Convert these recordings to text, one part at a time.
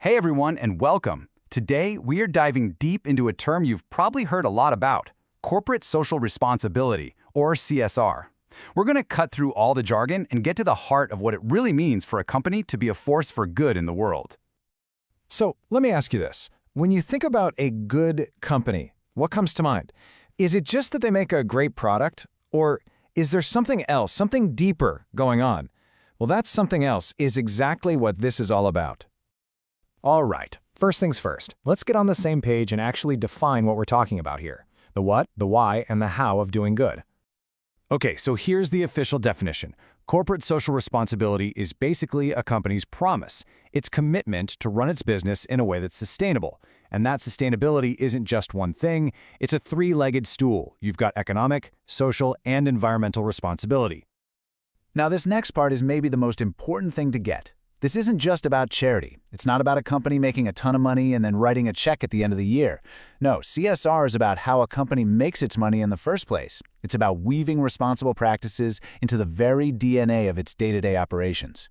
Hey everyone, and welcome. Today, we are diving deep into a term you've probably heard a lot about, corporate social responsibility, or CSR. We're going to cut through all the jargon and get to the heart of what it really means for a company to be a force for good in the world. So let me ask you this. When you think about a good company, what comes to mind? Is it just that they make a great product? Or is there something else, something deeper going on? Well, that something else is exactly what this is all about. All right, first things first. Let's get on the same page and actually define what we're talking about here. The what, the why, and the how of doing good. Okay, so here's the official definition. Corporate social responsibility is basically a company's promise, its commitment to run its business in a way that's sustainable. And that sustainability isn't just one thing, it's a three-legged stool. You've got economic, social, and environmental responsibility. Now, this next part is maybe the most important thing to get. This isn't just about charity. It's not about a company making a ton of money and then writing a check at the end of the year. No, CSR is about how a company makes its money in the first place. It's about weaving responsible practices into the very DNA of its day-to-day operations.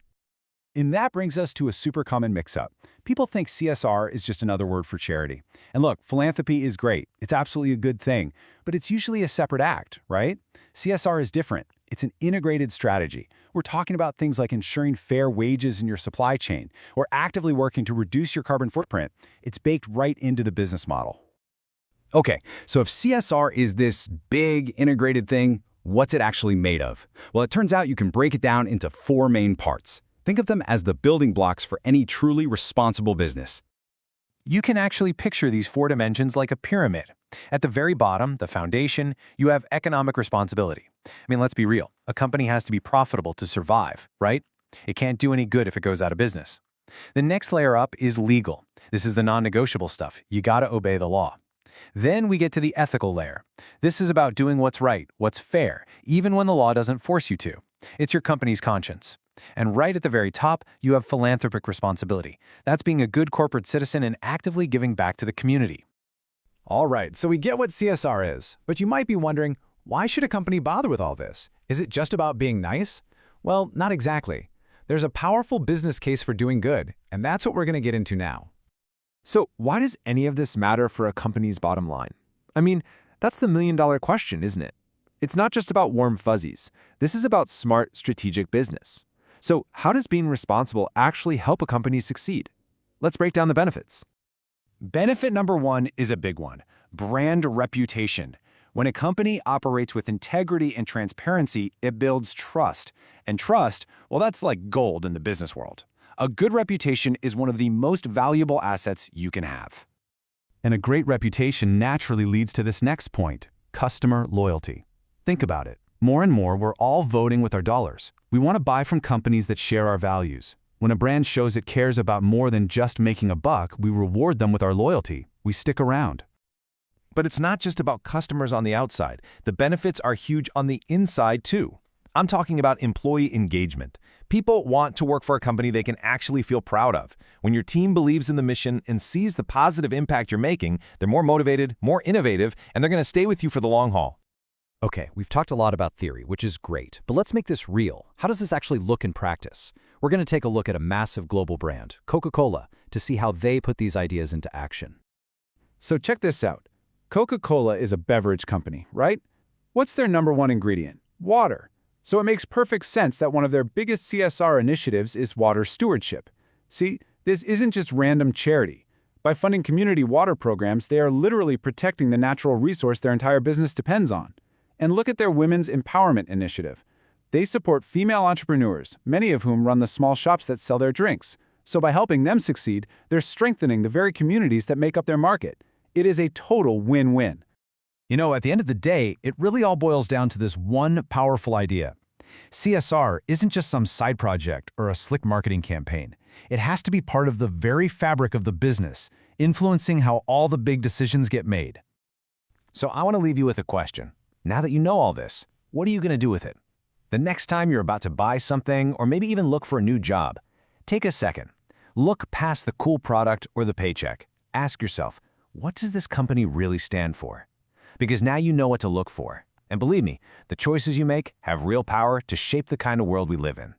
And that brings us to a super common mix-up. People think CSR is just another word for charity. And look, philanthropy is great. It's absolutely a good thing. But it's usually a separate act, right? CSR is different. It's an integrated strategy. We're talking about things like ensuring fair wages in your supply chain or actively working to reduce your carbon footprint. It's baked right into the business model. Okay, so if CSR is this big integrated thing, what's it actually made of? Well, it turns out you can break it down into four main parts. Think of them as the building blocks for any truly responsible business. You can actually picture these four dimensions like a pyramid. At the very bottom, the foundation, you have economic responsibility. I mean, let's be real. A company has to be profitable to survive, right? It can't do any good if it goes out of business. The next layer up is legal. This is the non-negotiable stuff. You gotta obey the law. Then we get to the ethical layer. This is about doing what's right, what's fair, even when the law doesn't force you to. It's your company's conscience. And right at the very top, you have philanthropic responsibility. That's being a good corporate citizen and actively giving back to the community. All right, so we get what CSR is, but you might be wondering, why should a company bother with all this? Is it just about being nice? Well, not exactly. There's a powerful business case for doing good, and that's what we're going to get into now. So why does any of this matter for a company's bottom line? I mean, that's the million-dollar question, isn't it? It's not just about warm fuzzies. This is about smart, strategic business. So how does being responsible actually help a company succeed? Let's break down the benefits. Benefit number one is a big one, brand reputation. When a company operates with integrity and transparency, it builds trust. And trust, well, that's like gold in the business world. A good reputation is one of the most valuable assets you can have. And a great reputation naturally leads to this next point, customer loyalty. Think about it. More and more, we're all voting with our dollars. We want to buy from companies that share our values. When a brand shows it cares about more than just making a buck, we reward them with our loyalty. We stick around. But it's not just about customers on the outside. The benefits are huge on the inside, too. I'm talking about employee engagement. People want to work for a company they can actually feel proud of. When your team believes in the mission and sees the positive impact you're making, they're more motivated, more innovative, and they're going to stay with you for the long haul. Okay, we've talked a lot about theory, which is great, but let's make this real. How does this actually look in practice? We're going to take a look at a massive global brand, Coca-Cola, to see how they put these ideas into action. So check this out. Coca-Cola is a beverage company, right? What's their number one ingredient? Water. So it makes perfect sense that one of their biggest CSR initiatives is water stewardship. See, this isn't just random charity. By funding community water programs, they are literally protecting the natural resource their entire business depends on. And look at their Women's Empowerment Initiative. They support female entrepreneurs, many of whom run the small shops that sell their drinks. So by helping them succeed, they're strengthening the very communities that make up their market. It is a total win-win. You know, at the end of the day, it really all boils down to this one powerful idea. CSR isn't just some side project or a slick marketing campaign. It has to be part of the very fabric of the business, influencing how all the big decisions get made. So I want to leave you with a question. Now that you know all this, what are you going to do with it? The next time you're about to buy something or maybe even look for a new job, take a second. Look past the cool product or the paycheck. Ask yourself, what does this company really stand for? Because now you know what to look for. And believe me, the choices you make have real power to shape the kind of world we live in.